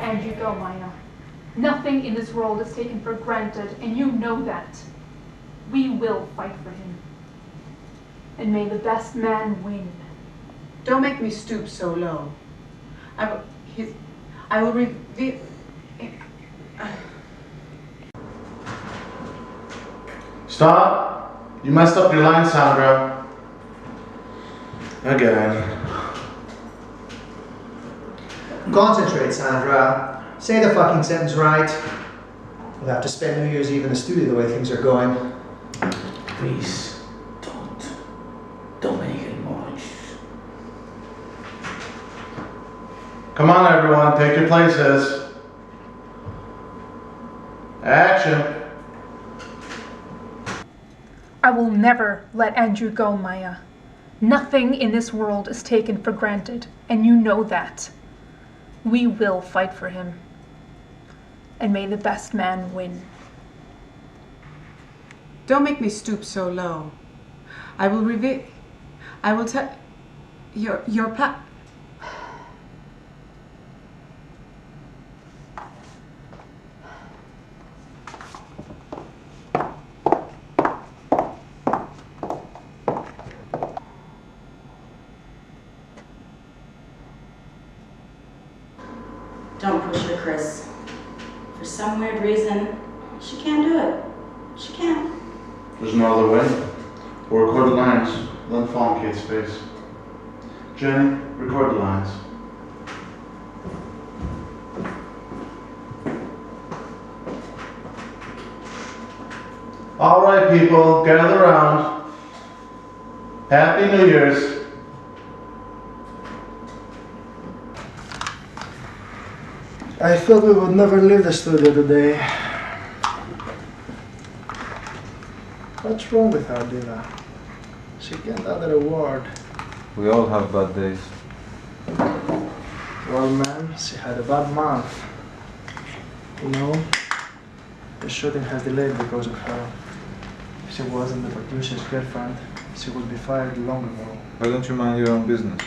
let Andrew go, Maya. Nothing in this world is taken for granted, and you know that. We will fight for him. And may the best man win. Don't make me stoop so low. I will reveal... Stop! You messed up your line, Sandra. Again. Concentrate, Sandra. Say the fucking sentence right. We'll have to spend New Year's Eve in the studio the way things are going. Please, don't make it much. Come on, everyone, take your places. Action. I will never let Andrew go, Maya. Nothing in this world is taken for granted, and you know that. We will fight for him. And may the best man win. Don't make me stoop so low. I will tell... Your pa... Don't push her, Chris. For some weird reason, she can't do it. She can't. There's no other way. We'll record the lines, then fall in Kate's face. Jenny, record the lines. All right, people, gather around. Happy New Year's. I thought we would never leave the studio today. What's wrong with her, Dina? She can't utter a word. We all have bad days. Well, man, she had a bad month. You know, the shooting has delayed because of her. If she wasn't the producer's girlfriend, she would be fired long ago. Why don't you mind your own business?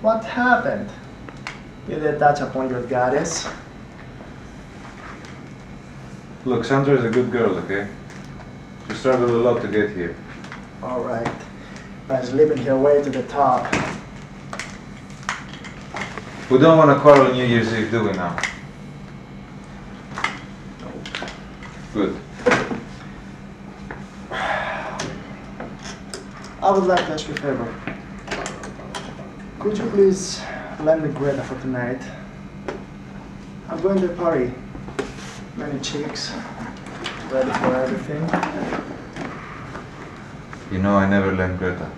What happened? You did touch upon your goddess. Look, Sandra is a good girl, okay? She struggled a lot to get here. All right. She's living her way to the top. We don't want to quarrel on New Year's Eve, do we now? Good. I would like to ask you a favor. Could you please lend me Greta for tonight? I'm going to a party. Many chicks. Ready for everything. You know I never lend Greta.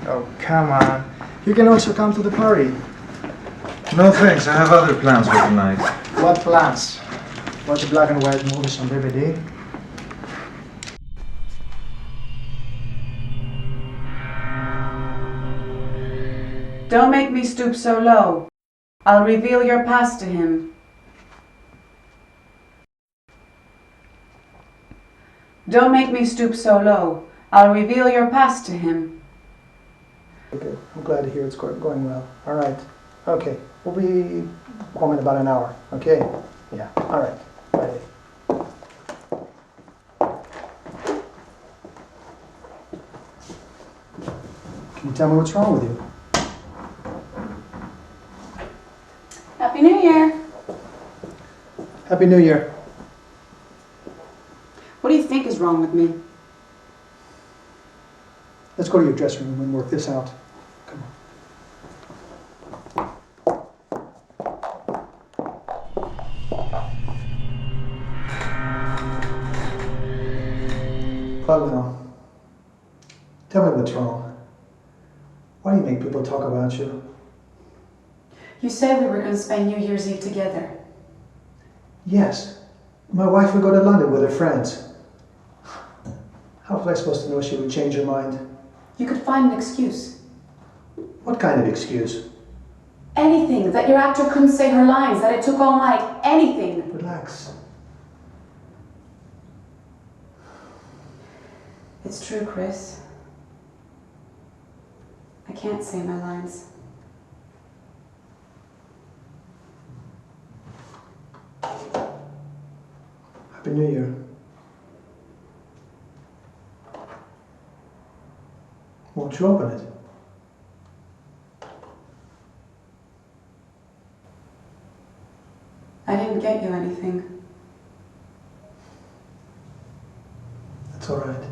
Oh, come on. You can also come to the party. No thanks, I have other plans for tonight. What plans? Watch black and white movies on DVD? Don't make me stoop so low. I'll reveal your past to him. Don't make me stoop so low. I'll reveal your past to him. Okay, I'm glad to hear it's going well. All right. Okay, we'll be home in about an hour. Okay? Yeah, all right. Bye. Can you tell me what's wrong with you? Happy New Year. Happy New Year. What do you think is wrong with me? Let's go to your dressing room and work this out. Come on. Paola, tell me what's wrong. Why do you make people talk about you? You said we were going to spend New Year's Eve together. Yes. My wife would go to London with her friends. How was I supposed to know she would change her mind? You could find an excuse. What kind of excuse? Anything. That your actor couldn't say her lines, that it took all night. Anything. Relax. It's true, Chris. I can't say my lines. New Year. Won't you open it? I didn't get you anything. That's all right.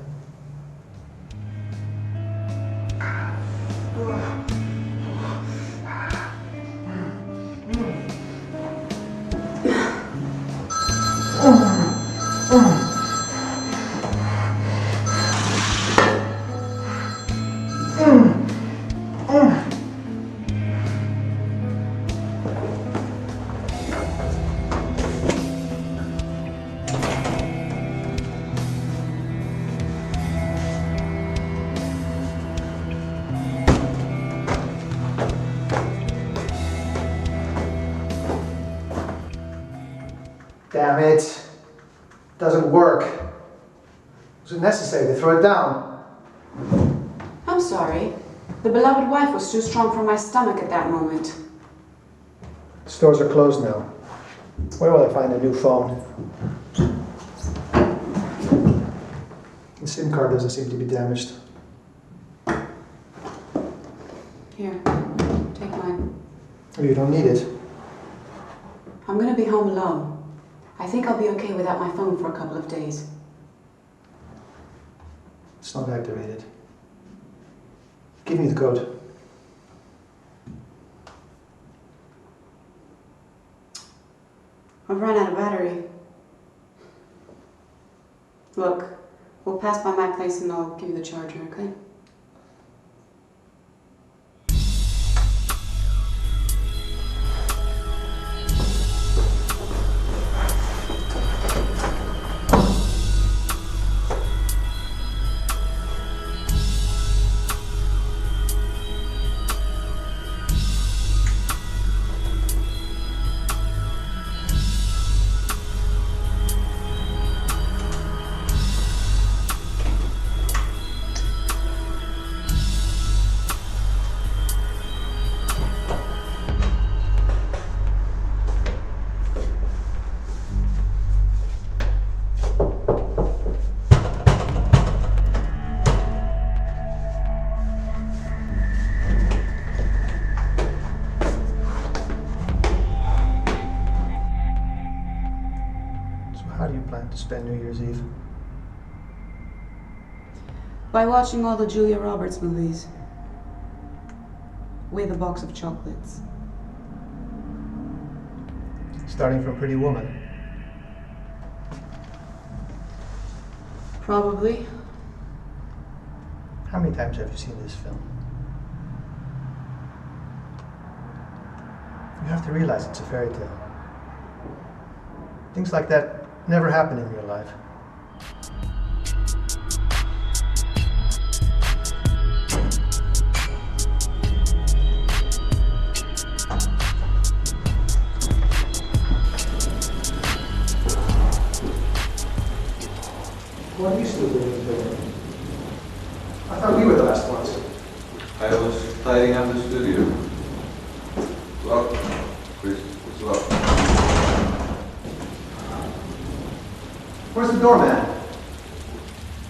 Damn it. Doesn't work. Was it necessary to throw it down? I'm sorry. The beloved wife was too strong for my stomach at that moment. Stores are closed now. Where will I find a new phone? The SIM card doesn't seem to be damaged. Here, take mine. Oh, you don't need it. I'm gonna be home alone. I think I'll be okay without my phone for a couple of days. It's not activated. Give me the code. I've run out of battery. Look, we'll pass by my place and I'll give you the charger, okay? To spend New Year's Eve? By watching all the Julia Roberts movies. With a box of chocolates. Starting from Pretty Woman. Probably. How many times have you seen this film? You have to realize it's a fairy tale. Things like that never happen in real life. What are you still doing in the building? I thought we were the last ones. I was tidying up the studio. Locked. Chris, it's locked. Where's the doorman?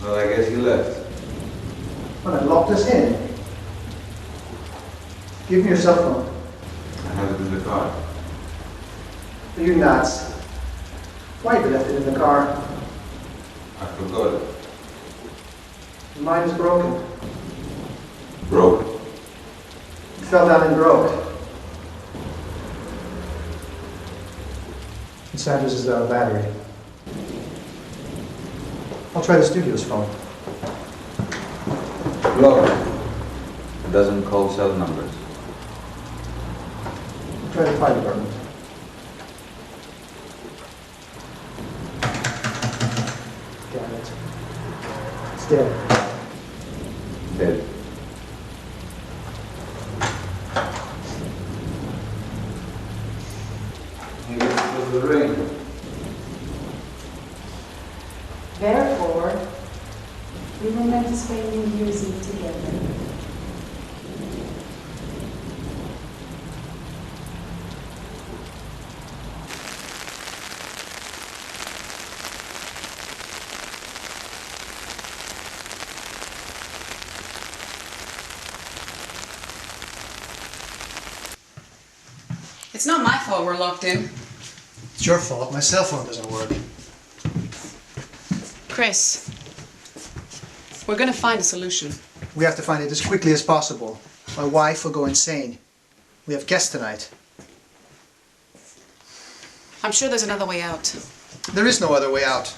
Well, I guess he left. Well, I locked us in. Give me your cell phone. I have it in the car. Are you nuts? Why have you left it in the car? I forgot it. Mine is broken. Broke. It fell down and broke. And Sandra's is out of battery. I'll try the studio's phone. Blocked. It doesn't call cell numbers. I'll try the fire department. Damn it. It's dead. Dead. Maybe it was the rain. Therefore, we were meant to spend New Year's Eve together. It's not my fault we're locked in. It's your fault. My cell phone doesn't work. Chris, we're gonna find a solution. We have to find it as quickly as possible. My wife will go insane. We have guests tonight. I'm sure there's another way out. There is no other way out.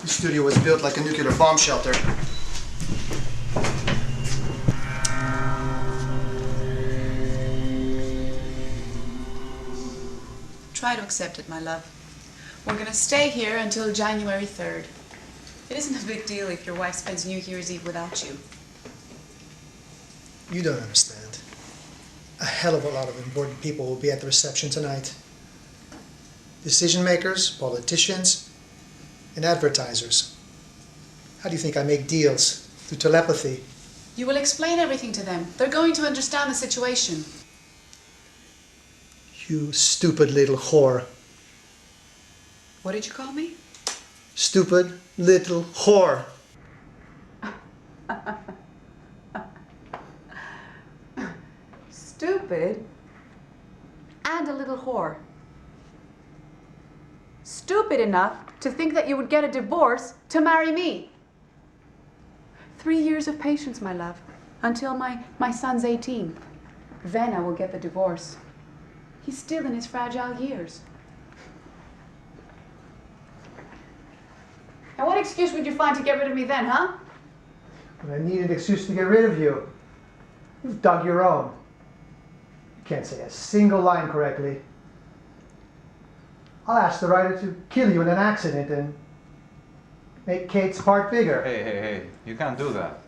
The studio was built like a nuclear bomb shelter. Try to accept it, my love. We're gonna stay here until January 3rd. It isn't a big deal if your wife spends New Year's Eve without you. You don't understand. A hell of a lot of important people will be at the reception tonight. Decision makers, politicians, and advertisers. How do you think I make deals? Through telepathy. You will explain everything to them. They're going to understand the situation. You stupid little whore. What did you call me? Stupid little whore. Stupid and a little whore. Stupid enough to think that you would get a divorce to marry me. 3 years of patience, my love, until my son's 18. Then I will get the divorce. He's still in his fragile years. And what excuse would you find to get rid of me then, huh? When I need an excuse to get rid of you, you've dug your own. You can't say a single line correctly. I'll ask the writer to kill you in an accident and make Kate's part bigger. Hey, you can't do that.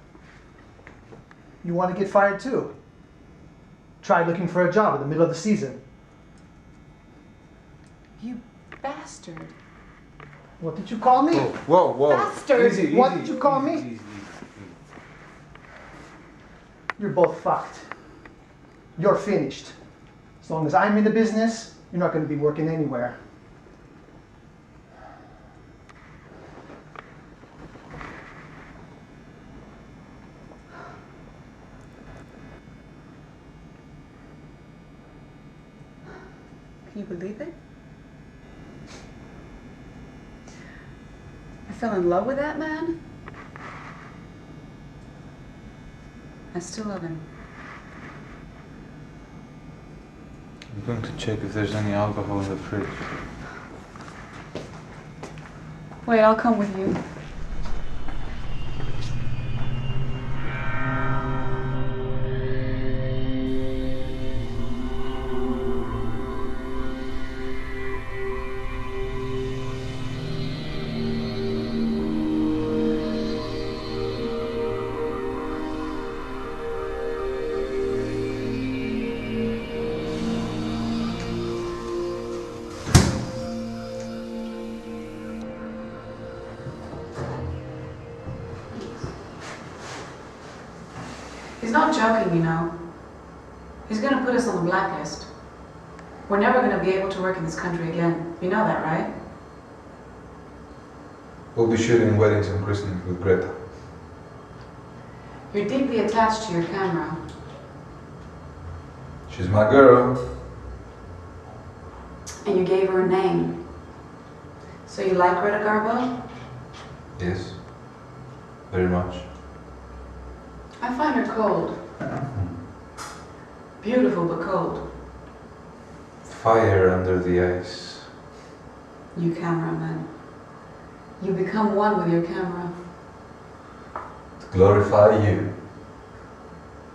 You want to get fired too? Try looking for a job in the middle of the season. You bastard. What did you call me? Whoa. Bastard! Easy, What did you call me? Easy. You're both fucked. You're finished. As long as I'm in the business, you're not going to be working anywhere. Can you believe it? I fell in love with that man. I still love him. I'm going to check if there's any alcohol in the fridge. Wait, I'll come with you. He's not joking, you know. He's gonna put us on the blacklist. We're never gonna be able to work in this country again. You know that, right? We'll be shooting weddings and christenings with Greta. You're deeply attached to your camera. She's my girl. And you gave her a name. So you like Greta Garbo? Yes. Very much. I find her cold. Beautiful, but cold. Fire under the ice. You cameraman. You become one with your camera. To glorify you,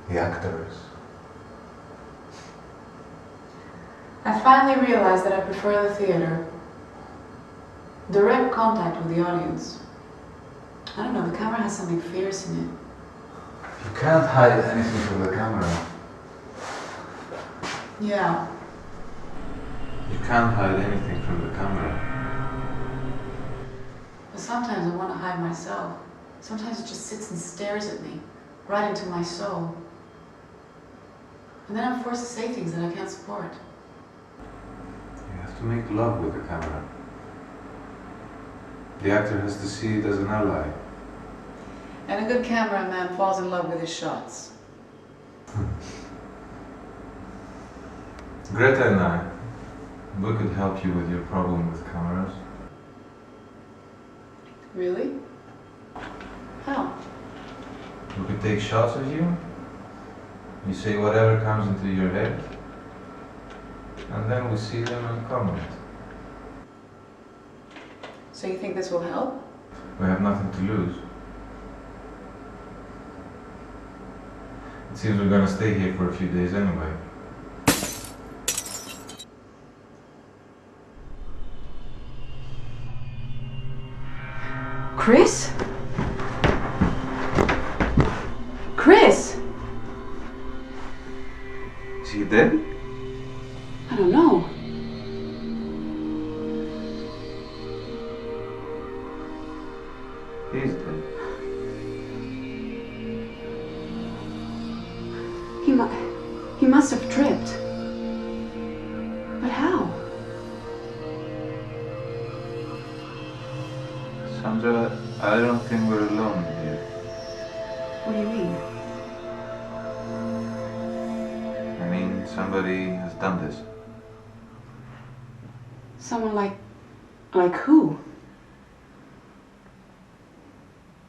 the actors. I finally realized that I prefer the theater. Direct contact with the audience. I don't know, the camera has something fierce in it. You can't hide anything from the camera. Yeah. You can't hide anything from the camera. But sometimes I want to hide myself. Sometimes it just sits and stares at me, right into my soul. And then I'm forced to say things that I can't support. You have to make love with the camera. The actor has to see it as an ally. And a good cameraman falls in love with his shots. Greta and I, We could help you with your problem with cameras. Really? How? We could take shots of you. You say whatever comes into your head, and then we see them and comment. So you think this will help? We have nothing to lose. It seems we're gonna stay here for a few days anyway. Chris? Chris? Is he dead? I don't know. He's dead. He must have tripped. But how? Sandra, I don't think we're alone here. What do you mean? I mean, somebody has done this. Someone like who?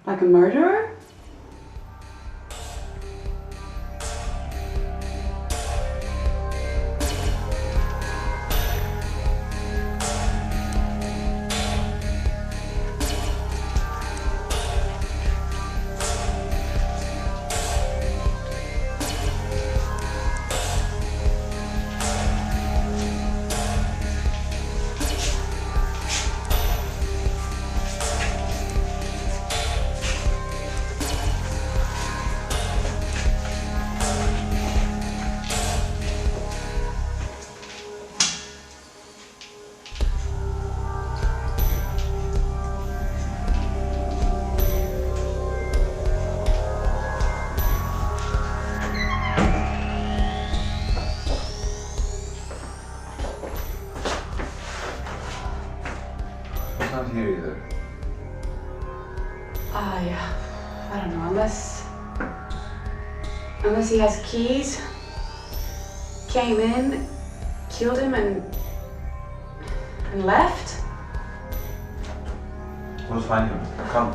Like a murderer? Not here either. I don't know, unless he has keys, came in, killed him and left? We'll find him. Come.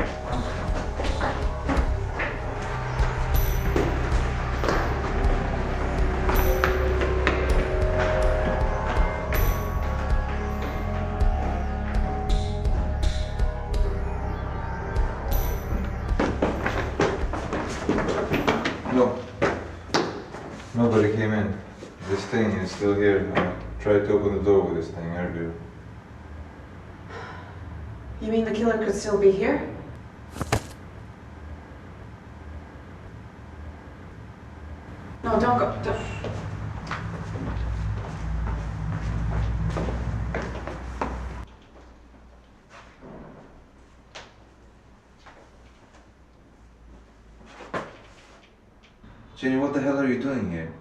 No. Nobody came in. This thing is still here. I tried to open the door with this thing earlier. You mean the killer could still be here? No, don't go. Don't. Jenny, what the hell are you doing here?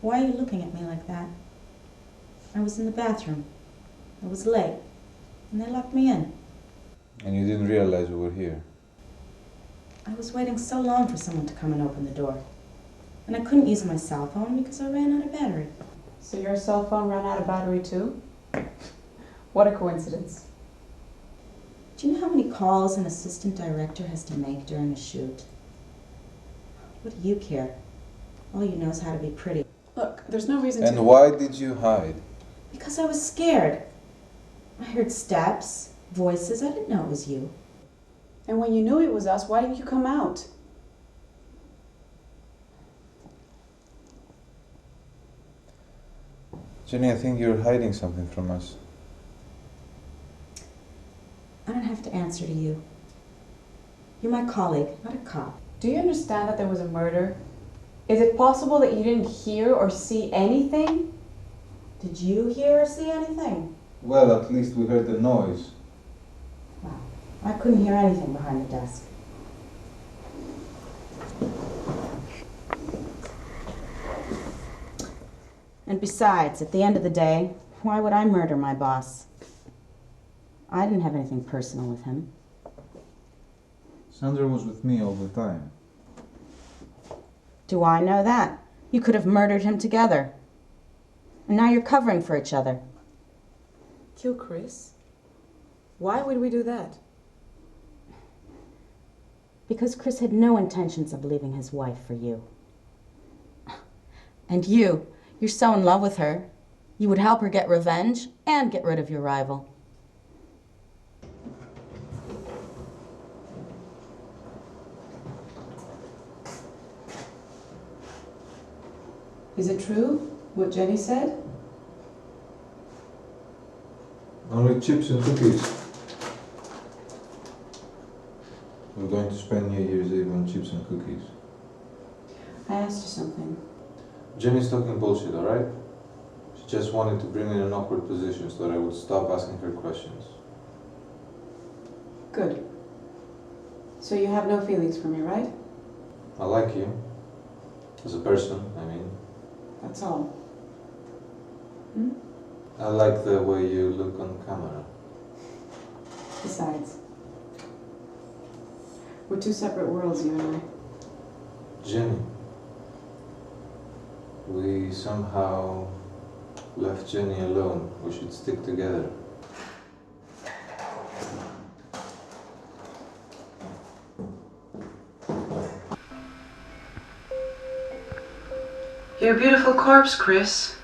Why are you looking at me like that? I was in the bathroom. I was late, and they locked me in. And you didn't realize we were here. I was waiting so long for someone to come and open the door. And I couldn't use my cell phone because I ran out of battery. So your cell phone ran out of battery too? What a coincidence. Do you know how many calls an assistant director has to make during a shoot? What do you care? All you know is how to be pretty. Look, there's no reason to... And why did you hide? Because I was scared. I heard steps, voices. I didn't know it was you. And when you knew it was us, why didn't you come out? Jenny, I think you're hiding something from us. I don't have to answer to you. You're my colleague, not a cop. Do you understand that there was a murder? Is it possible that you didn't hear or see anything? Did you hear or see anything? Well, at least we heard the noise. Well, I couldn't hear anything behind the desk. And besides, at the end of the day, why would I murder my boss? I didn't have anything personal with him. Sandra was with me all the time. Do I know that? You could have murdered him together. And now you're covering for each other. Kill Chris? Why would we do that? Because Chris had no intentions of leaving his wife for you. And you're so in love with her, you would help her get revenge and get rid of your rival. Is it true, what Jenny said? Only chips and cookies. We're going to spend New Year's Eve on chips and cookies. I asked you something. Jenny's talking bullshit, alright? She just wanted to bring me in an awkward position so that I would stop asking her questions. Good. So you have no feelings for me, right? I like you. As a person, I mean. That's all. I like the way you look on camera. Besides, we're two separate worlds, you and I. Jenny, we somehow left Jenny alone. We should stick together. You're a beautiful corpse, Chris.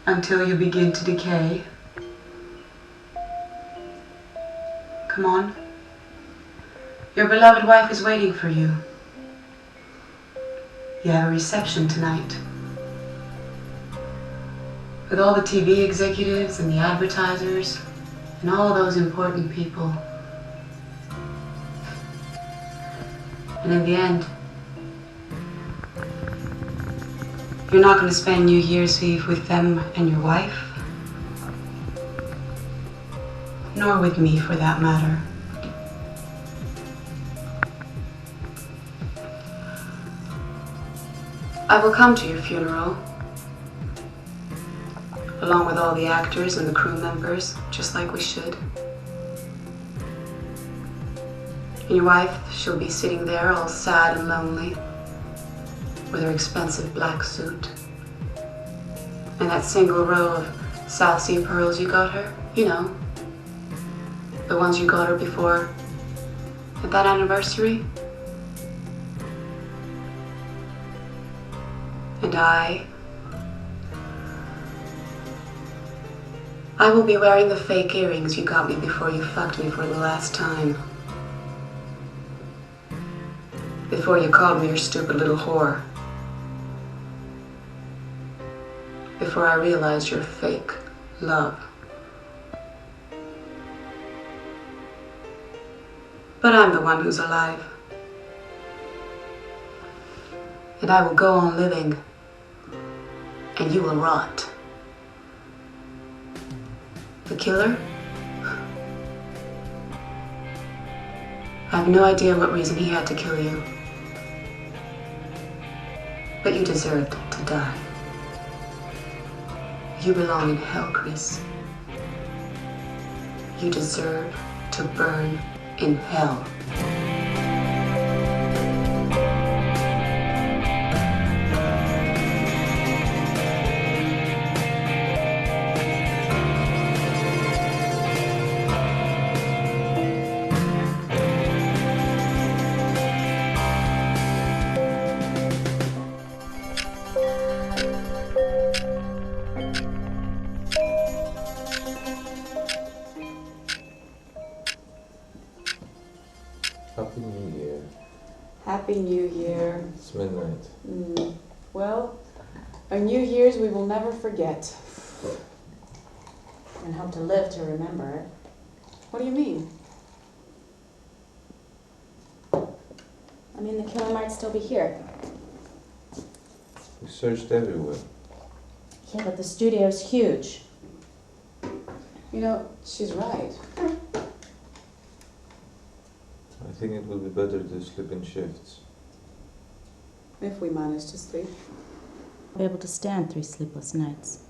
Until you begin to decay. Come on. Your beloved wife is waiting for you. You have a reception tonight. With all the TV executives and the advertisers and all those important people. And in the end, you're not going to spend New Year's Eve with them and your wife. Nor with me, for that matter. I will come to your funeral, along with all the actors and the crew members, just like we should. And your wife, she'll be sitting there all sad and lonely, with her expensive black suit. And that single row of South Sea pearls you got her, you know. The ones you got her before, at that anniversary. And I will be wearing the fake earrings you got me before you fucked me for the last time. Before you called me your stupid little whore. Before I realized your fake love. But I'm the one who's alive. And I will go on living, and you will rot. The killer? I have no idea what reason he had to kill you. But you deserved to die. You belong in hell, Chris. You deserve to burn in hell. Happy New Year. Happy New Year. It's midnight. Well, our New Year's we will never forget. And hope to live to remember it. What do you mean? I mean, the killer might still be here. We searched everywhere. Yeah, but the studio's huge. You know, she's right. I think it would be better to sleep in shifts. If we manage to sleep. I'll be able to stand 3 sleepless nights.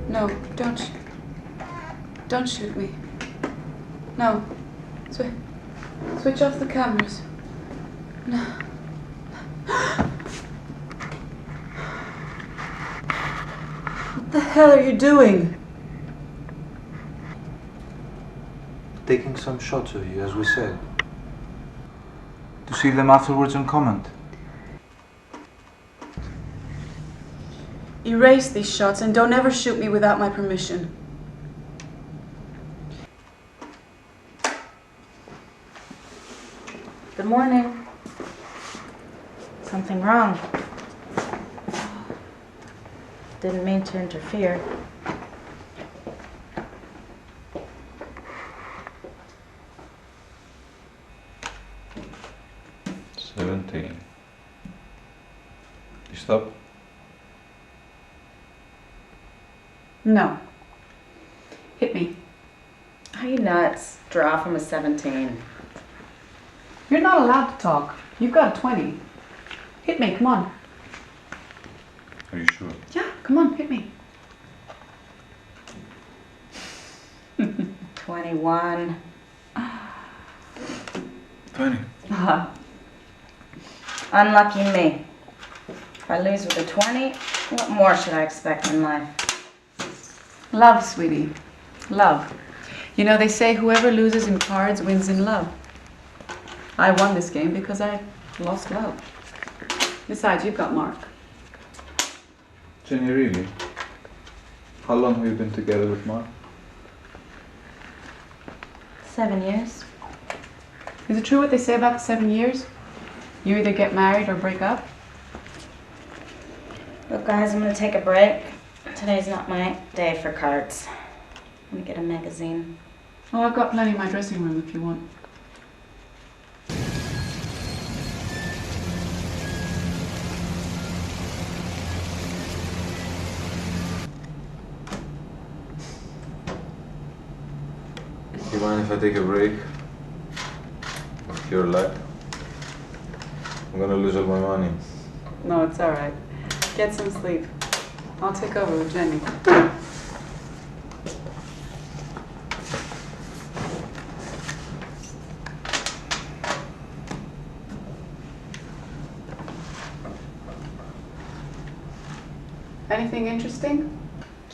No, don't shoot me. No. Switch off the cameras. No. What the hell are you doing? Taking some shots of you, as we said. To see them afterwards and comment. Erase these shots and don't ever shoot me without my permission. Good morning. Something wrong. Didn't mean to interfere. You stop? No. Hit me. Are you nuts? Draw from a 17. You're not allowed to talk. You've got a 20. Hit me, come on. Are you sure? Yeah, come on, hit me. 21. 20. Unlucky me. If I lose with a 20, what more should I expect in life? Love, sweetie. Love. You know, they say whoever loses in cards wins in love. I won this game because I lost love. Besides, you've got Marc. Jenny, really? How long have you been together with Marc? 7 years. Is it true what they say about the 7 years? You either get married or break up? Look, guys, I'm gonna take a break. Today's not my day for cards. I'm gonna get a magazine. Oh, I've got plenty in my dressing room if you want. Do you mind if I take a break? With your luck? I'm gonna lose all my money. No, it's all right. Get some sleep. I'll take over with Jenny. Anything interesting?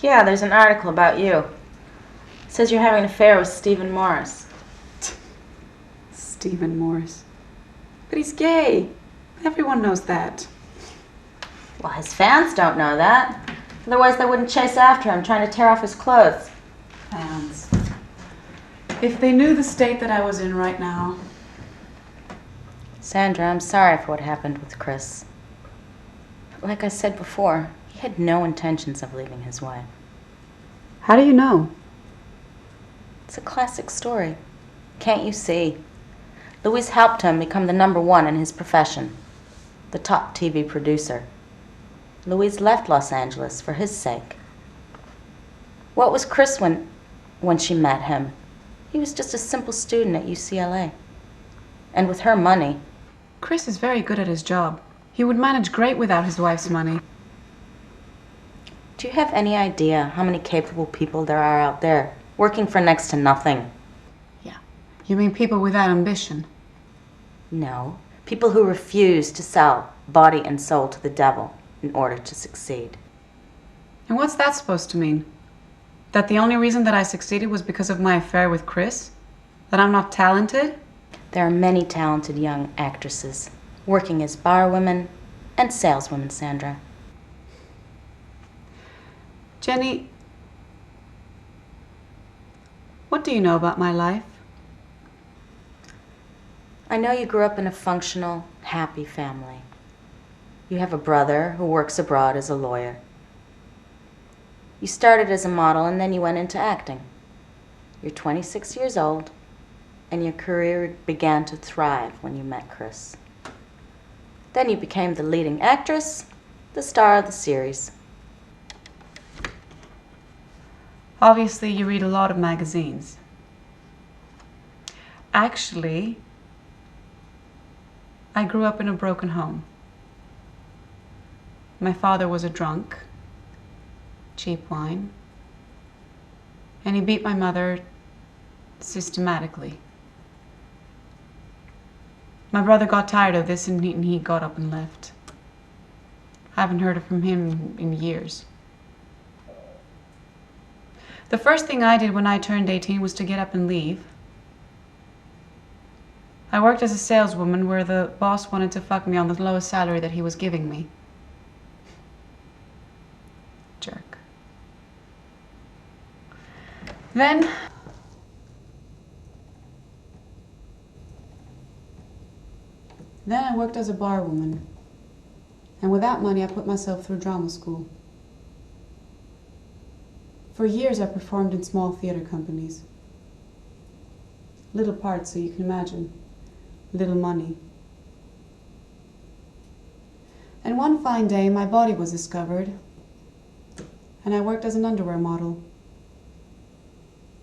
Yeah, there's an article about you. It says you're having an affair with Stephen Morris. Stephen Morris. But he's gay. Everyone knows that. Well, his fans don't know that. Otherwise, they wouldn't chase after him, trying to tear off his clothes. Fans. If they knew the state that I was in right now. Sandra, I'm sorry for what happened with Chris. But like I said before, he had no intentions of leaving his wife. How do you know? It's a classic story. Can't you see? Louise helped him become the #1 in his profession, the top TV producer. Louise left Los Angeles for his sake. What was Chris when she met him? He was just a simple student at UCLA. And with her money... Chris is very good at his job. He would manage great without his wife's money. Do you have any idea how many capable people there are out there, working for next to nothing? Yeah. You mean people without ambition? No. People who refuse to sell body and soul to the devil in order to succeed. And what's that supposed to mean? That the only reason that I succeeded was because of my affair with Chris? That I'm not talented? There are many talented young actresses working as barwomen and saleswomen, Sandra. Jenny, what do you know about my life? I know you grew up in a functional, happy family. You have a brother who works abroad as a lawyer. You started as a model and then you went into acting. You're 26 years old, and your career began to thrive when you met Chris. Then you became the leading actress, the star of the series. Obviously, you read a lot of magazines. Actually, I grew up in a broken home. My father was a drunk, cheap wine, And he beat my mother systematically. My brother got tired of this and he got up and left. I haven't heard from him in years. The first thing I did when I turned 18 was to get up and leave. I worked as a saleswoman where the boss wanted to fuck me on the lowest salary that he was giving me. Jerk. Then I worked as a barwoman. And with that money, I put myself through drama school. For years, I performed in small theater companies. Little parts, so you can imagine. Little money. And one fine day, my body was discovered, and I worked as an underwear model.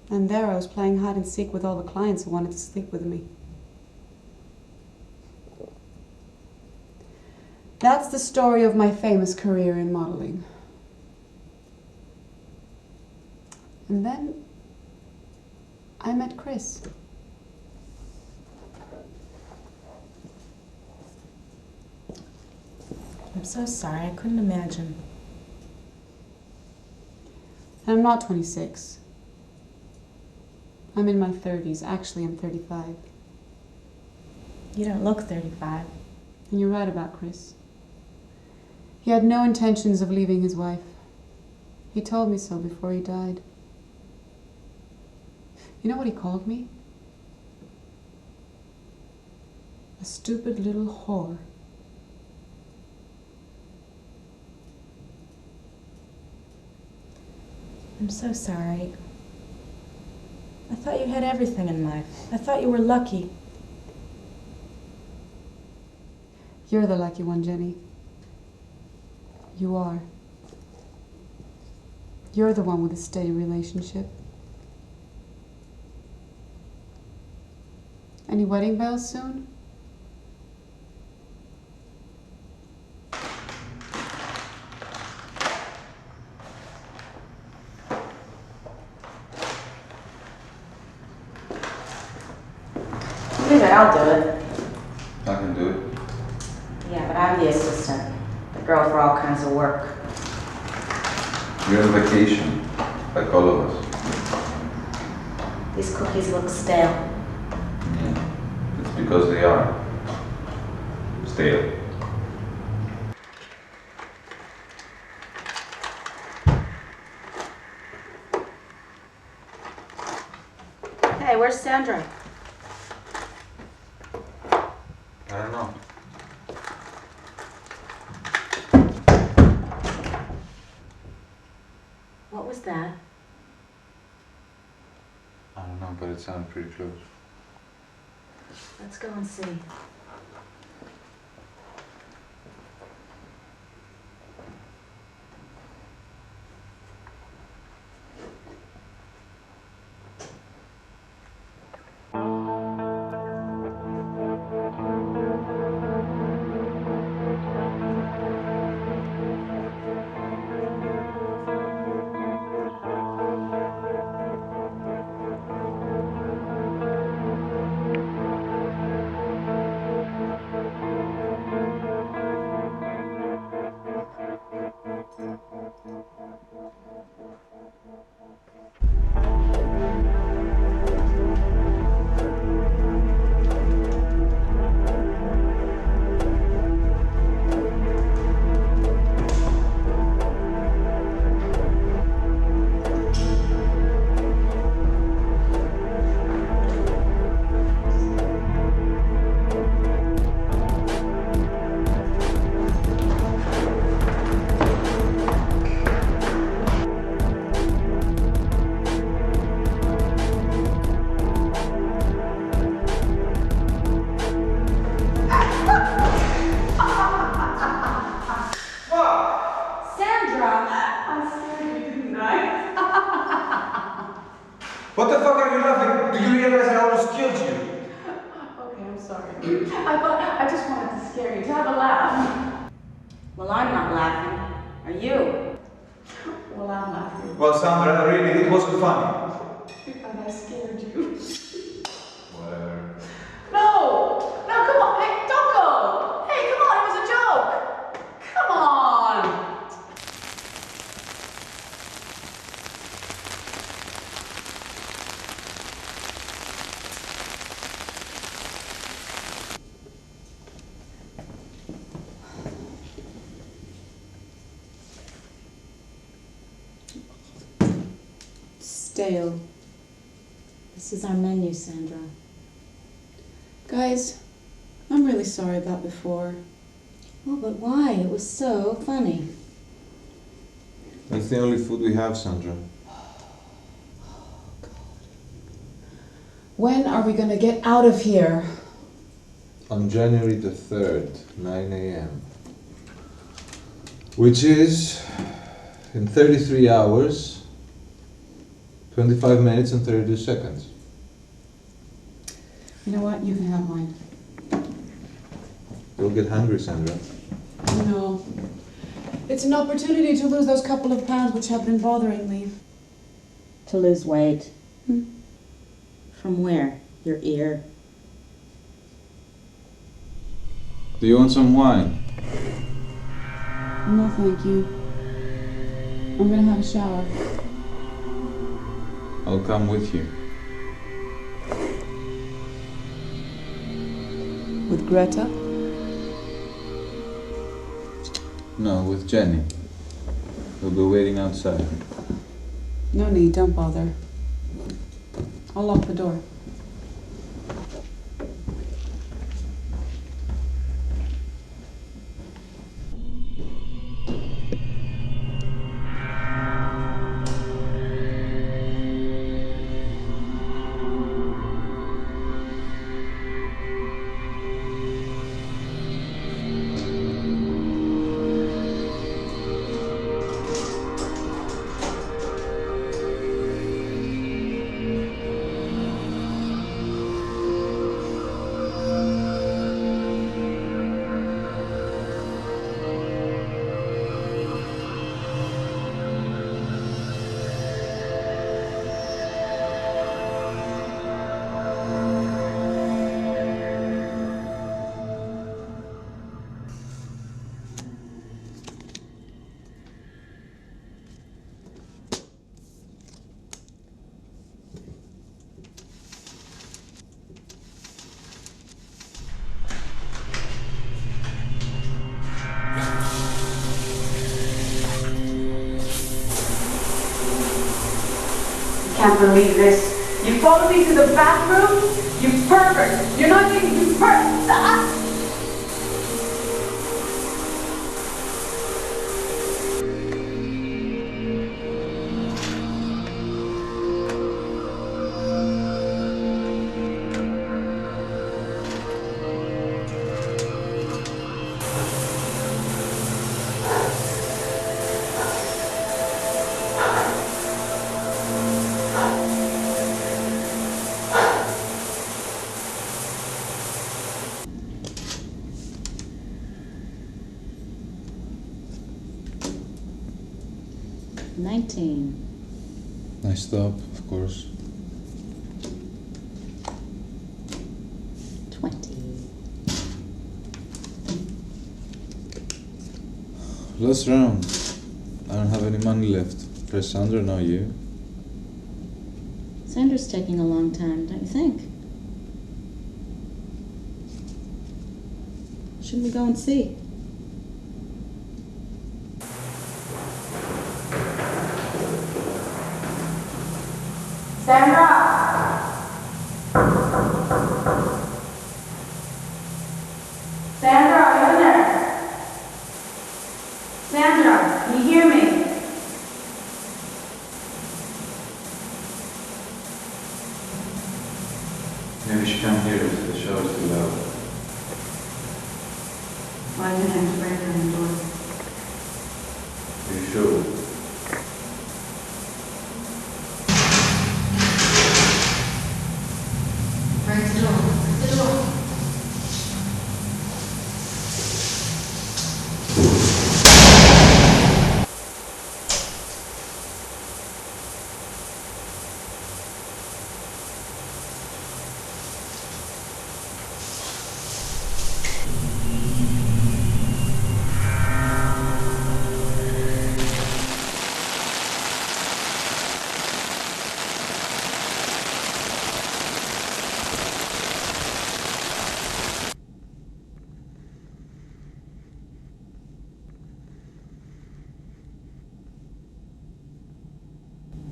And there I was playing hide and seek with all the clients who wanted to sleep with me. That's the story of my famous career in modeling. And then I met Chris. I'm so sorry, I couldn't imagine. And I'm not 26. I'm in my 30s. Actually, I'm 35. You don't look 35. And you're right about Chris. He had no intentions of leaving his wife. He told me so before he died. You know what he called me? A stupid little whore. I'm so sorry. I thought you had everything in life. I thought you were lucky. You're the lucky one, Jenny. You are. You're the one with a steady relationship. Any wedding bells soon? Leave it, I'll do it. I can do it. Yeah, but I'm the assistant. The girl for all kinds of work. You're on vacation, like all of us. These cookies look stale. Yeah, it's because they are stale. Hey, where's Sandra? I don't know. What was that? I don't know, but it sounded pretty close. Let's go and see. What the fuck are you laughing? Do you realize I almost killed you? Okay, I'm sorry. I just wanted to scare you, to have a laugh. Well, I'm not laughing. Are you? Well, I'm laughing. Well, Sandra, really, it wasn't funny. Because I scared you. Whatever. No! No, come on! Hey, don't go! Hey, come on, it was a joke! Come on! Stale. This is our menu, Sandra. Guys, I'm really sorry about before. Oh, but why? It was so funny. That's the only food we have, Sandra. When are we gonna get out of here? On January the 3rd, 9 a.m. Which is in 33 hours, 25 minutes and 32 seconds. You know what? You can have mine. You'll get hungry, Sandra. No. It's an opportunity to lose those couple of pounds which have been bothering me. To lose weight. From where? Your ear? Do you want some wine? No, thank you. I'm gonna have a shower. I'll come with you. With Greta? No, with Jenny. We'll be waiting outside. No need, don't bother. I'll lock the door. Can't believe this. You followed me to the bathroom? You pervert! You're not getting you pervert! Nice stop, of course. 20. Last round. I don't have any money left. For Sandra, not you. Sandra's taking a long time, don't you think? Shouldn't we go and see? Sandra! Sandra, are you in there? Sandra, can you hear me? Maybe she can't hear us. The show is too loud. Why didn't I break her door? Are you sure? Break the door. The door.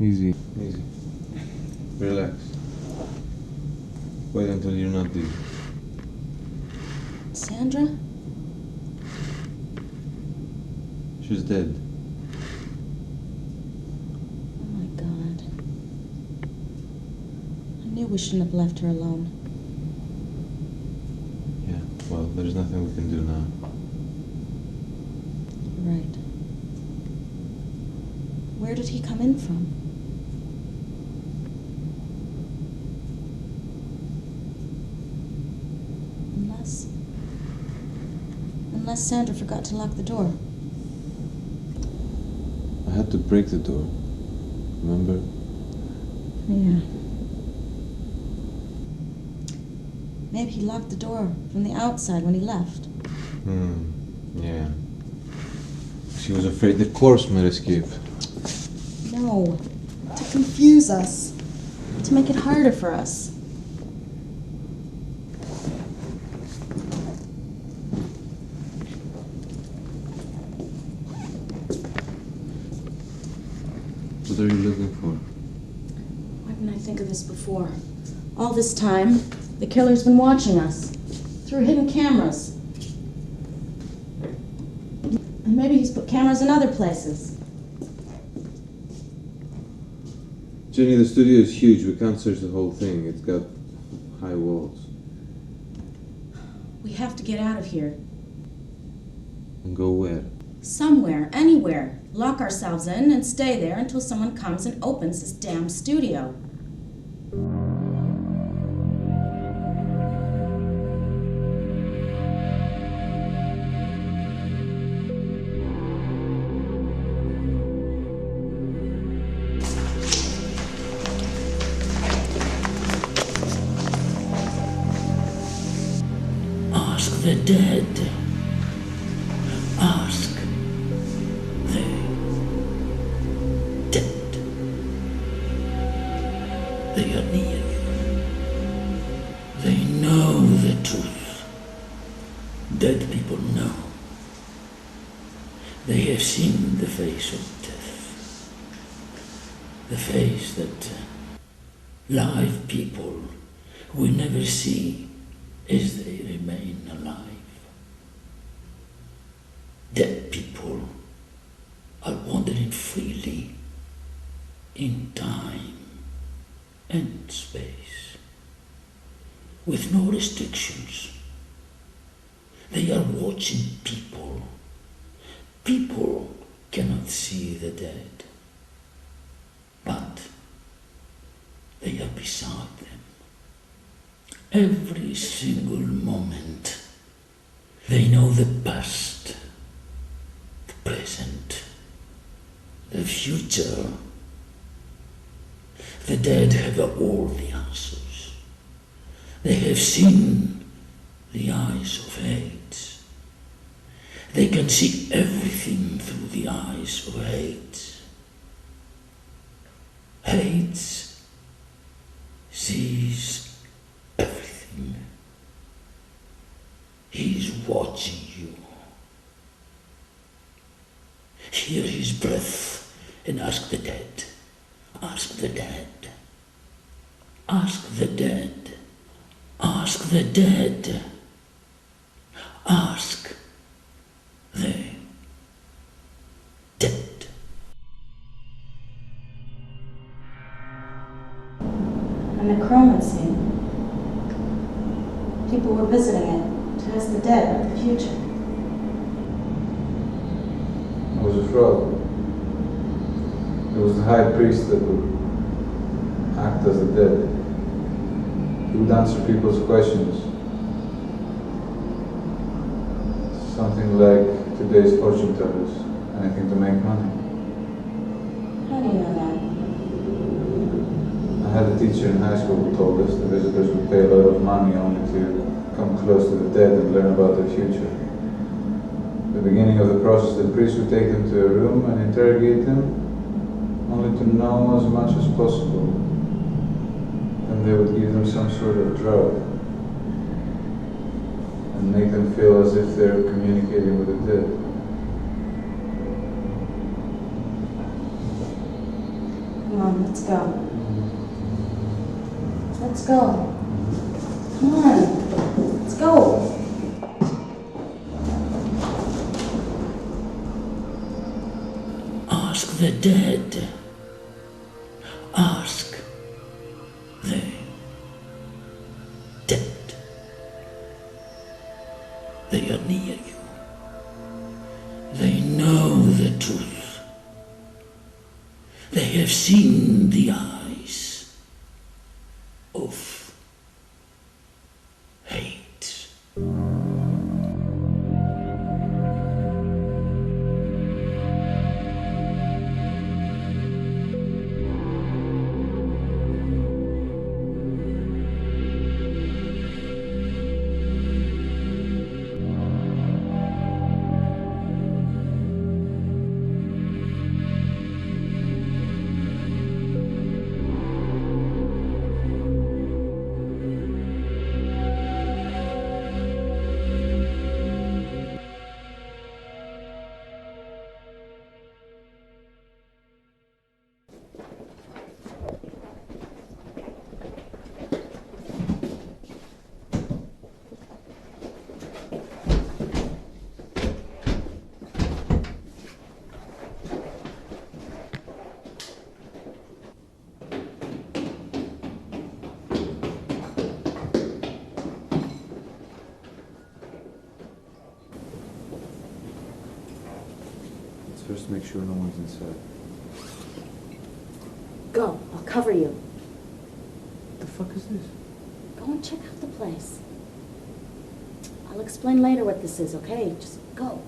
Easy, easy. Relax. Wait until you're not dizzy. Sandra? She's dead. Oh my God. I knew we shouldn't have left her alone. Yeah, well, there's nothing we can do now. Right. Where did he come in from? Unless Sandra forgot to lock the door. I had to break the door. Remember? Yeah. Maybe he locked the door from the outside when he left. Yeah. She was afraid the corpse might escape. No. To confuse us. To make it harder for us. What are you looking for? Why didn't I think of this before? All this time, the killer's been watching us. Through hidden cameras. And maybe he's put cameras in other places. Jenny, the studio is huge. We can't search the whole thing. It's got high walls. We have to get out of here. And go where? Somewhere, anywhere. Lock ourselves in and stay there until someone comes and opens this damn studio. Ask the dead. Ask the dead. They are near you. They know the truth. Dead people know. They have seen the face of death. The face that live people will never see as they remain alive. Dead people are wandering freely in time and space, with no restrictions. They are watching people. People cannot see the dead, but they are beside them. Every single moment. They know the past, the present, the future. The dead have all the answers. They have seen the eyes of hate. They can see everything through the eyes of hate. Hate sees everything. He's watching you. Hear his breath and ask the dead. Ask the dead. Ask the dead. Ask the dead. Ask the dead. A necromancy. People were visiting it to ask the dead of the future. It was a fraud. It was the high priest that would act as the dead. He would answer people's questions. Something like today's fortune tellers. Anything to make money. How do you know that? I had a teacher in high school who told us the visitors would pay a lot of money only to come close to the dead and learn about their future. At the beginning of the process, the priest would take them to a room and interrogate them, only to know as much as possible. Then they would give them some sort of drug and make them feel as if they're communicating with the dead. 1 Come on, let's go. Let's go. Come on, let's go. Ask the dead. Ask the dead. They are near you. They know the truth. They have seen the eyes of hate. First, make sure no one's inside. Go, I'll cover you. What the fuck is this? Go and check out the place. I'll explain later what this is, okay? Just go.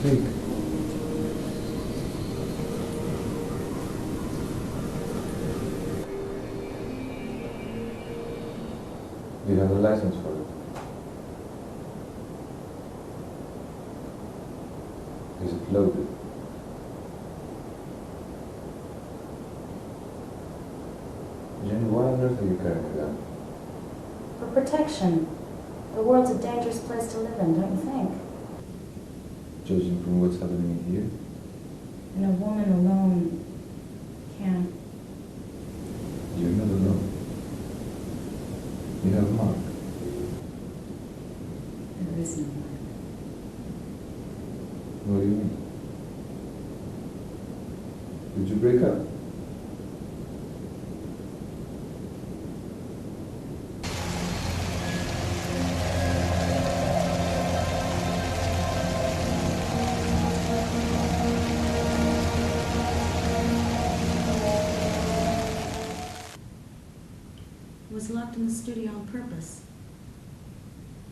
Fake. Do you have a license for it? Is it loaded? Jenny, why on earth are you carrying a gun? For protection. The world's a dangerous place to live in, don't you think? Judging from what's happening here? And a woman alone can't. You're not alone. You have Mark. There is no one. What do you mean? Did you break up? Was locked in the studio on purpose.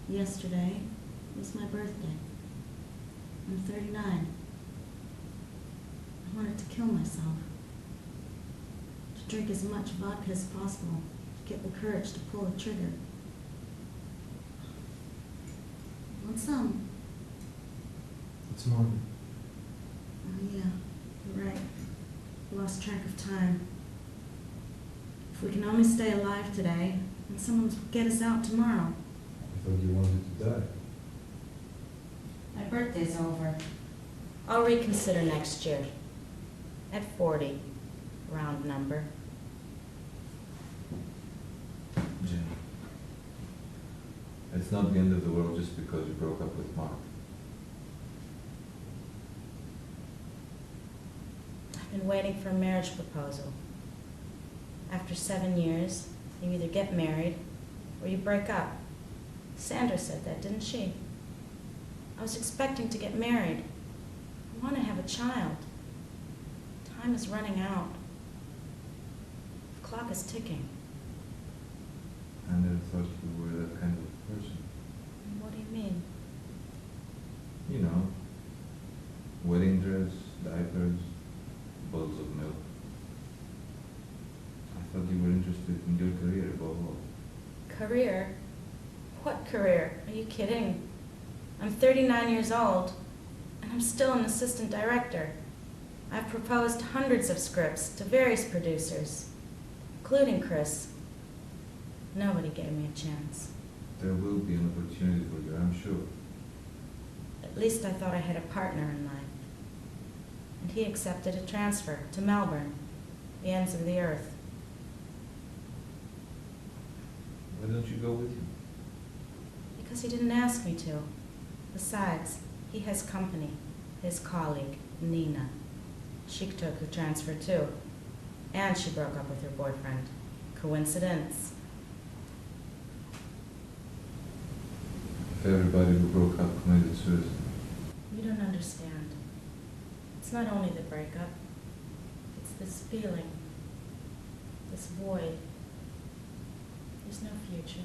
Yesterday was my birthday. I'm 39. I wanted to kill myself. To drink as much vodka as possible. To get the courage to pull the trigger. Want some? It's morning. Oh yeah, you're right. Lost track of time. If we can only stay alive today, then someone will get us out tomorrow. I thought you wanted to die. My birthday's over. I'll reconsider next year. At 40, round number. Jenny, it's not the end of the world just because you broke up with Mark. I've been waiting for a marriage proposal. After 7 years, you either get married or you break up. Sandra said that, didn't she? I was expecting to get married. I want to have a child. Time is running out. The clock is ticking. I never thought you were that kind of person. What do you mean? You know, wedding dress, diapers, bottles of milk. interested in your career above all. Career? What career? Are you kidding? I'm 39 years old, and I'm still an assistant director. I've proposed hundreds of scripts to various producers, including Chris. Nobody gave me a chance. There will be an opportunity for you, I'm sure. At least I thought I had a partner in life. And he accepted a transfer to Melbourne, the ends of the earth. Why don't you go with him? Because he didn't ask me to. Besides, he has company, his colleague, Nina. She took the transfer too. And she broke up with her boyfriend. Coincidence? If everybody who broke up committed suicide. You don't understand. It's not only the breakup. It's this feeling. This void. There's no future.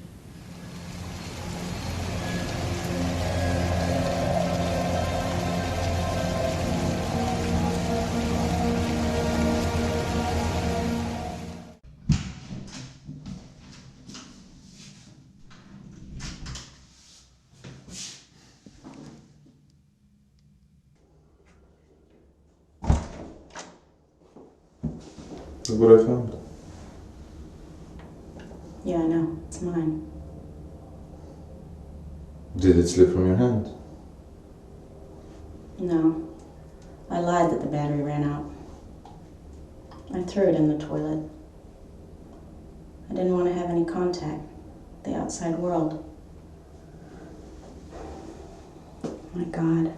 Look what I found. Yeah, I know. It's mine. Did it slip from your hand? No. I lied that the battery ran out. I threw it in the toilet. I didn't want to have any contact with the outside world. My God.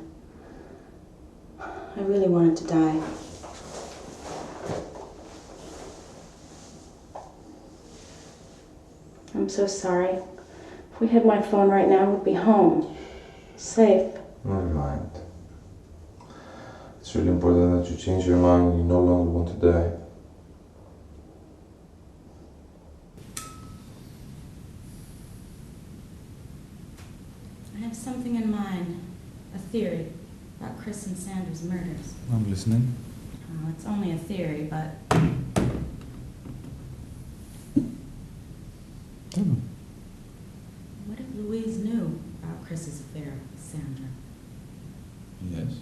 I really wanted to die. I'm so sorry. If we had my phone right now, we'd be home. Safe. Never mind. It's really important that you change your mind and you no longer want to die. I have something in mind. A theory about Chris and Sandra's murders. I'm listening. Oh, it's only a theory, but Tell me. what if Louise knew about Chris's affair with Sandra? Yes.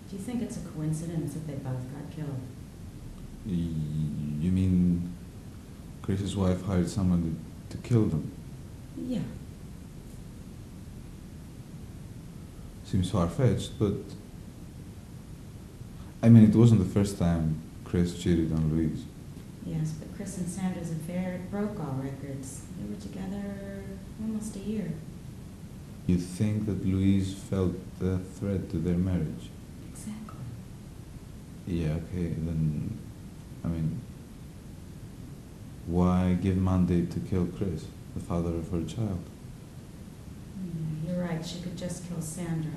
Do you think it's a coincidence that they both got killed? You mean Chris's wife hired someone to kill them? Yeah. Seems far-fetched, but I mean, it wasn't the first time Chris cheated on Louise. Yes, but Chris and Sandra's affair broke all records. They were together almost a year. You think that Louise felt a threat to their marriage? Exactly. Yeah, okay, then, I mean, why give mandate to kill Chris, the father of her child? Yeah, you're right, she could just kill Sandra.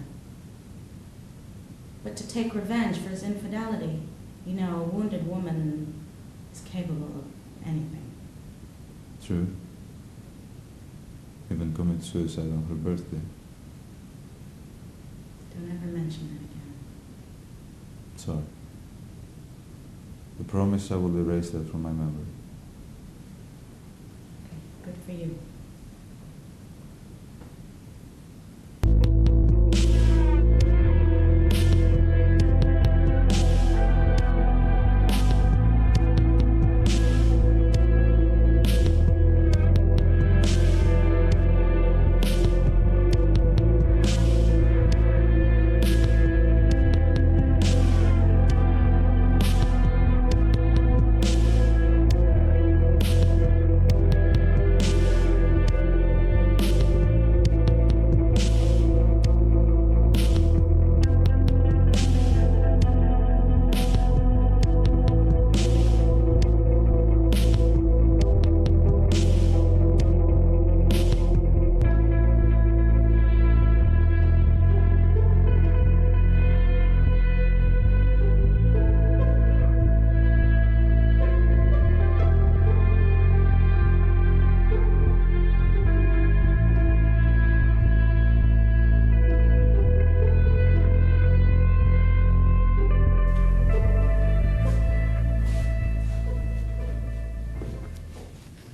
But to take revenge for his infidelity, you know, a wounded woman is capable of anything. True. Even commit suicide on her birthday. Don't ever mention it again. Sorry. I promise I will erase that from my memory. Okay, good for you.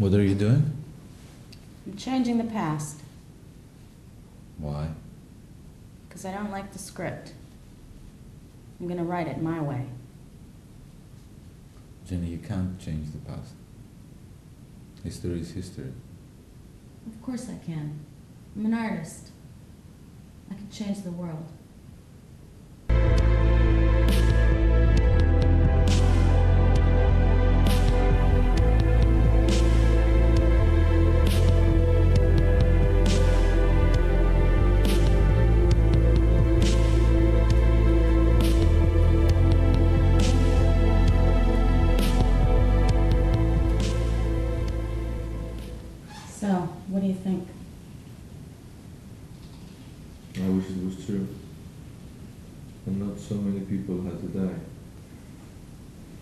What are you doing? I'm changing the past, Why? because I don't like the script. I'm gonna write it my way. Jenny, you can't change the past. History is history. Of course I can. I'm an artist. I can change the world. So, what do you think? I wish it was true. And not so many people had to die.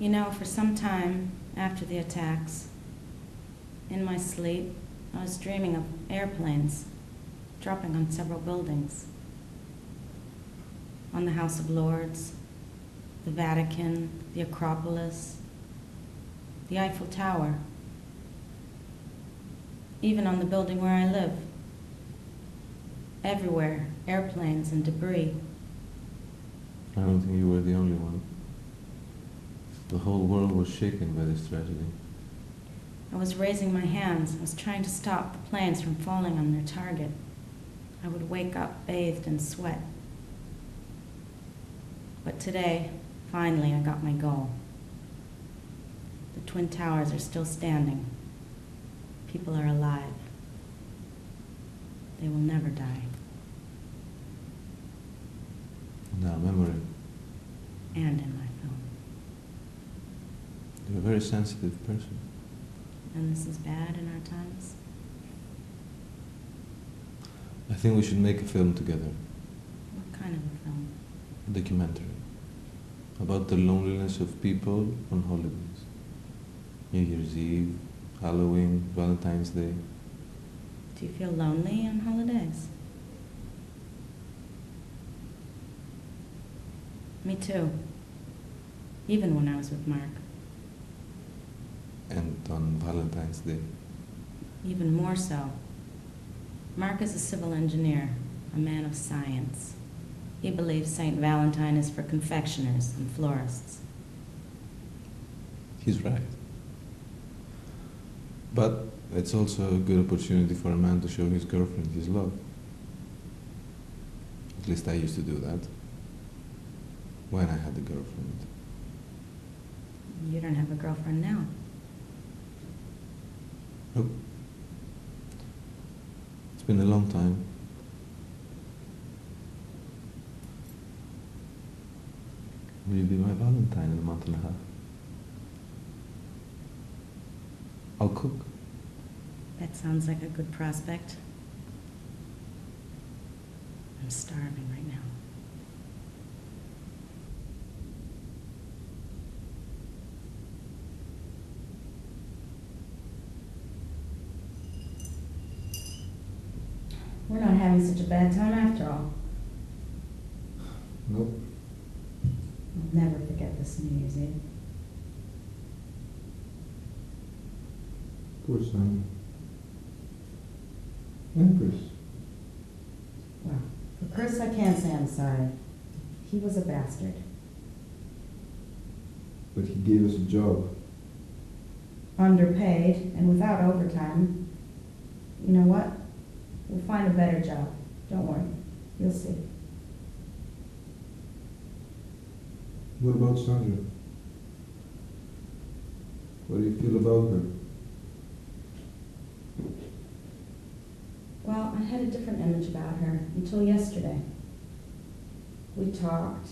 You know, for some time after the attacks, in my sleep, I was dreaming of airplanes dropping on several buildings. On the House of Lords, the Vatican, the Acropolis, the Eiffel Tower, even on the building where I live. Everywhere, airplanes and debris. I don't think you were the only one. The whole world was shaken by this tragedy. I was raising my hands. I was trying to stop the planes from falling on their target. I would wake up bathed in sweat. But today, finally, I got my goal. The Twin Towers are still standing. People are alive. They will never die. Now, memory. And in my film. You're a very sensitive person. And this is bad in our times. I think we should make a film together. What kind of a film? A documentary. About the loneliness of people on holidays. New Year's Eve, Halloween, Valentine's Day. Do you feel lonely on holidays? Me too. Even when I was with Marc. And on Valentine's Day. Even more so. Marc is a civil engineer, a man of science. He believes St. Valentine is for confectioners and florists. He's right. But it's also a good opportunity for a man to show his girlfriend his love. At least I used to do that. When I had a girlfriend. You don't have a girlfriend now. Oh. It's been a long time. Will you be my Valentine in a month and a half? I'll cook. That sounds like a good prospect. I'm starving right now. We're not having such a bad time after all. Nope. I'll never forget this New Year's Eve. Poor son. And Chris. Well, for Chris, I can't say I'm sorry. He was a bastard. But he gave us a job. Underpaid and without overtime. You know what? We'll find a better job. Don't worry. You'll see. What about Sandra? What do you feel about her? Well, I had a different image about her until yesterday. We talked.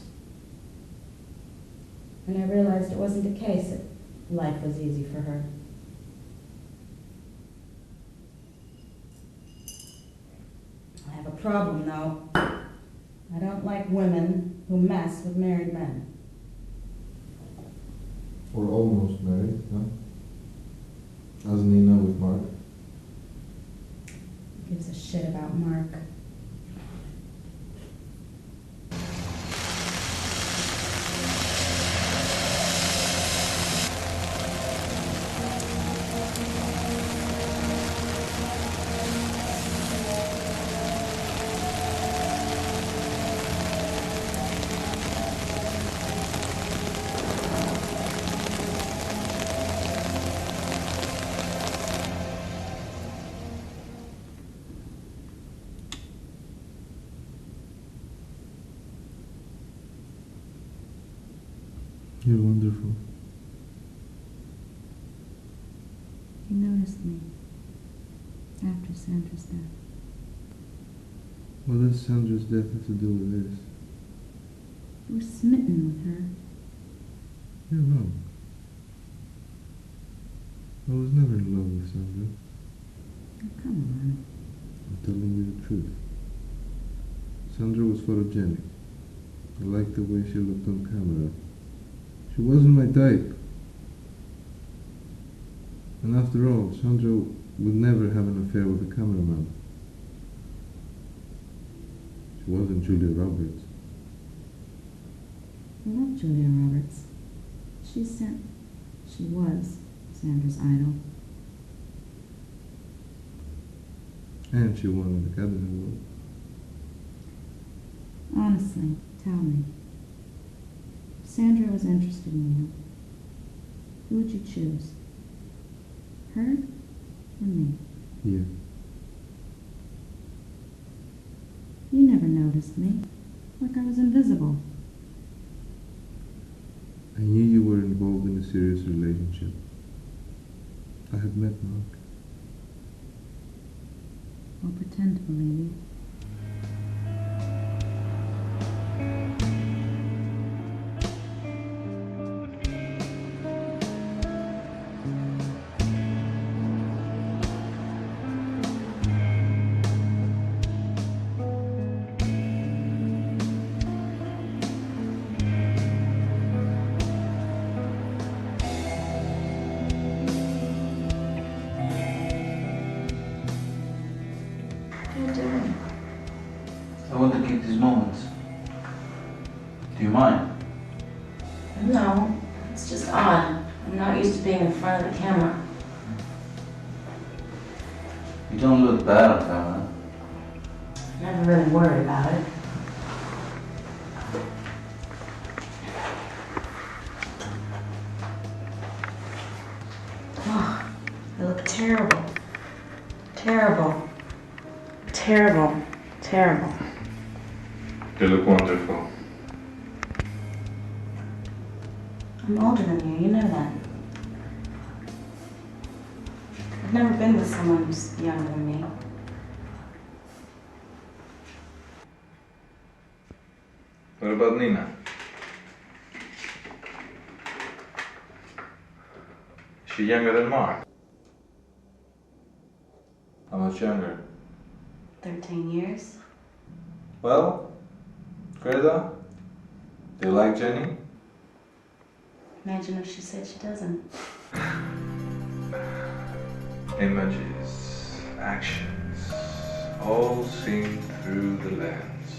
And I realized it wasn't the case that life was easy for her. I have a problem, though. I don't like women who mess with married men. Or almost married, huh? As Nina with Marc. Who gives a shit about Marc? You're wonderful. You noticed me after Sandra's death. What does Sandra's death have to do with this? You were smitten with her. You're wrong. I was never in love with Sandra. Oh, come on. I'm telling you the truth. Sandra was photogenic. I liked the way she looked on camera. She wasn't my type. And after all, Sandra would never have an affair with a cameraman. She wasn't Julia Roberts. I love Julia Roberts. She was Sandra's idol. And she won an Academy Award. Honestly, tell me. If Sandra was interested in you, who would you choose? Her or me? Yeah. You never noticed me. Like I was invisible. I knew you were involved in a serious relationship. I had met Marc. I'll pretend to believe you. I want to keep these moments. Do you mind? No, it's just odd. I'm not used to being in front of the camera. You don't look bad on camera. I never really worry about it. Oh, I look terrible. Terrible. Terrible. Terrible. You look wonderful. I'm older than you know that. I've never been with someone who's younger than me. What about Nina? Is she younger than Marc? How much younger? 13 years. Well, Greta, do you like Jenny? Imagine if she said she doesn't. Images, actions, all seen through the lens.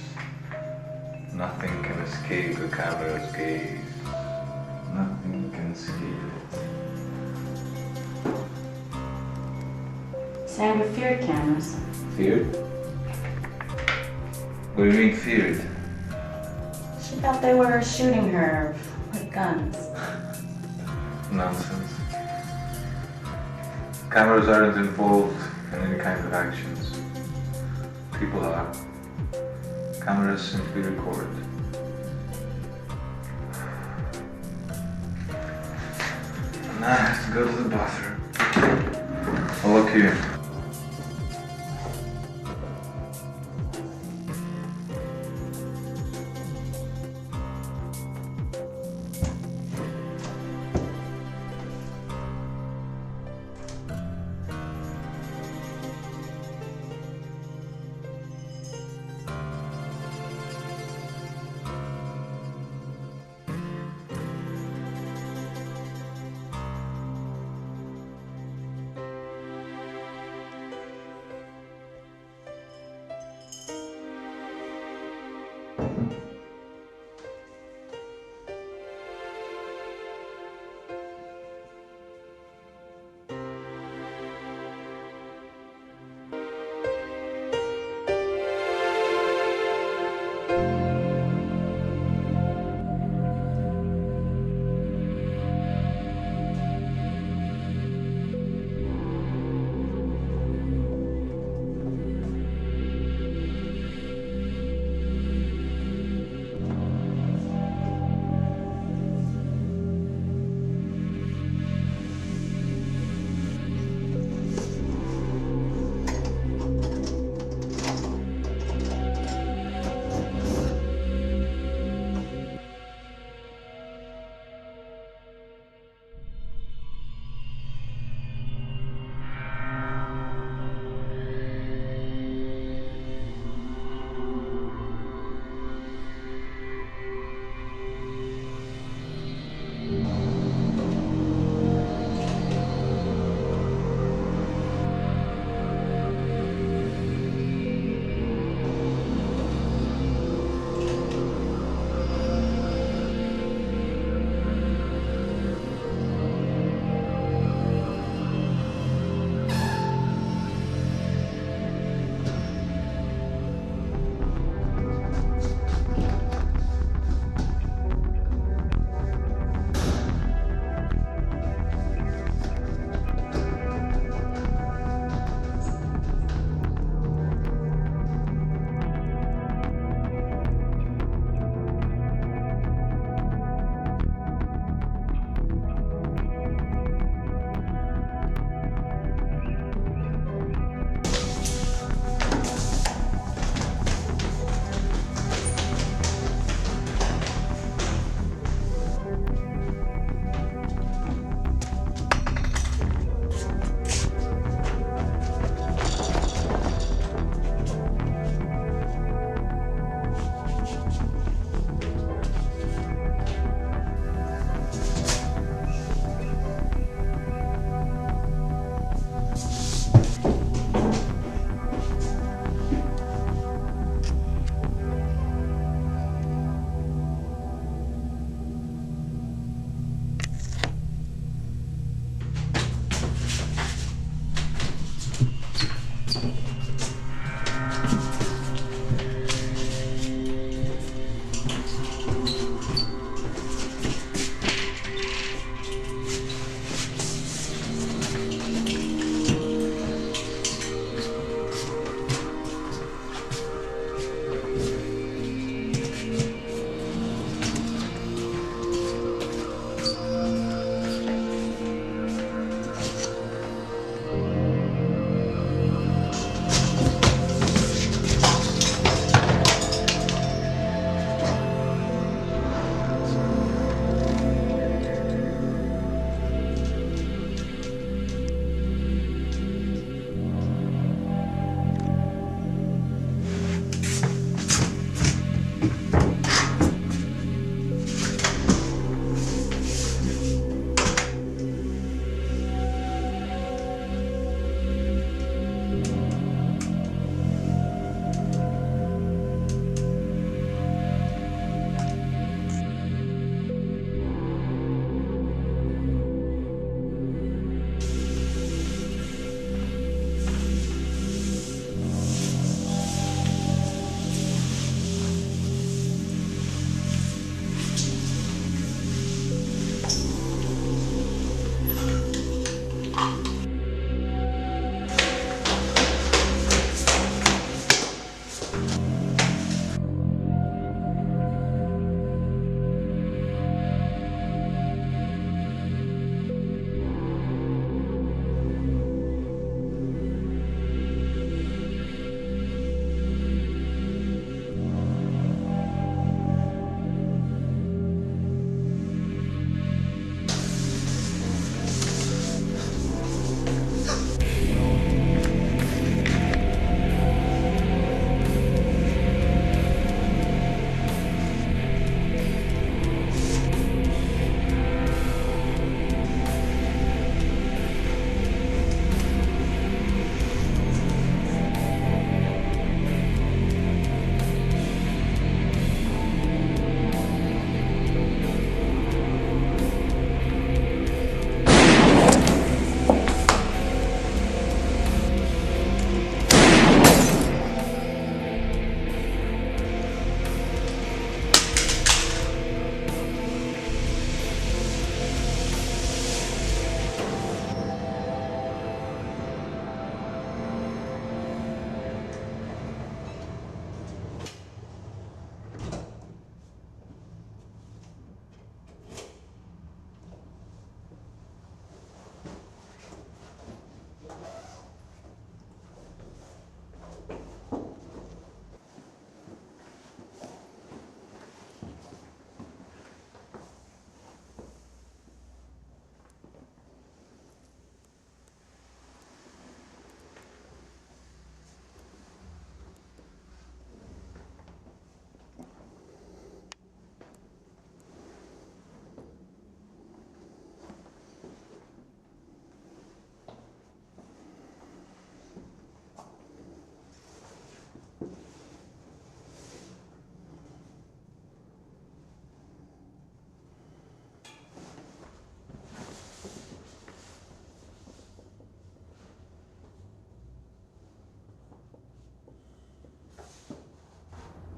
Nothing can escape the camera's gaze. Nothing can steal it. Sandra feared cameras. Feared? What do you mean feared? She thought they were shooting her with guns. Nonsense. Cameras aren't involved in any kind of actions. People are. Cameras simply record. Now I have to go to the bathroom. I'll look here.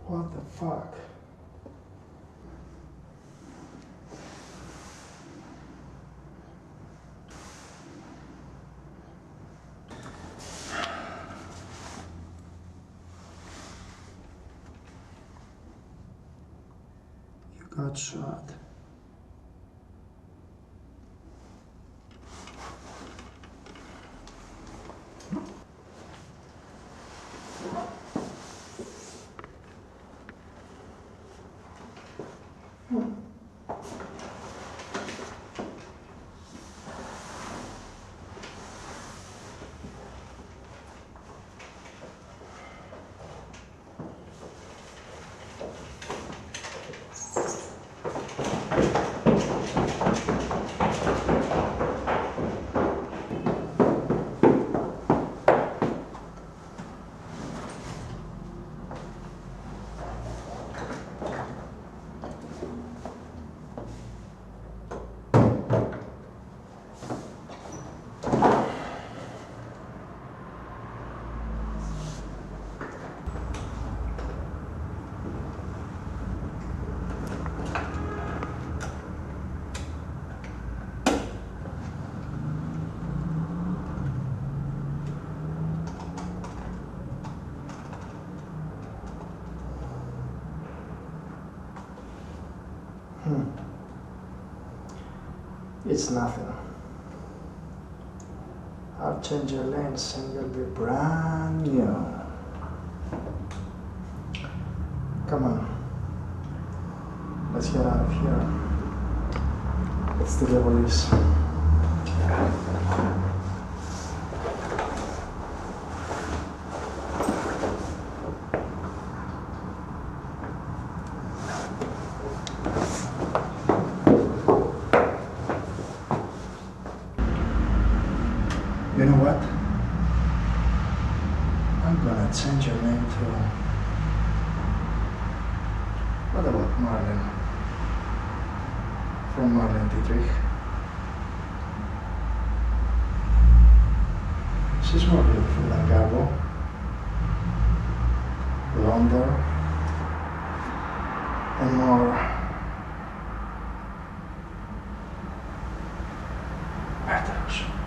What the fuck? You got shot. It's nothing. I'll change your lens and you'll be brand new. Come on. Let's get out of here. It's the police. You know what? I'm gonna change your name to... What about Marlene? From Marlene Dietrich. She's more beautiful than Gabo. Blonder. And more... Better.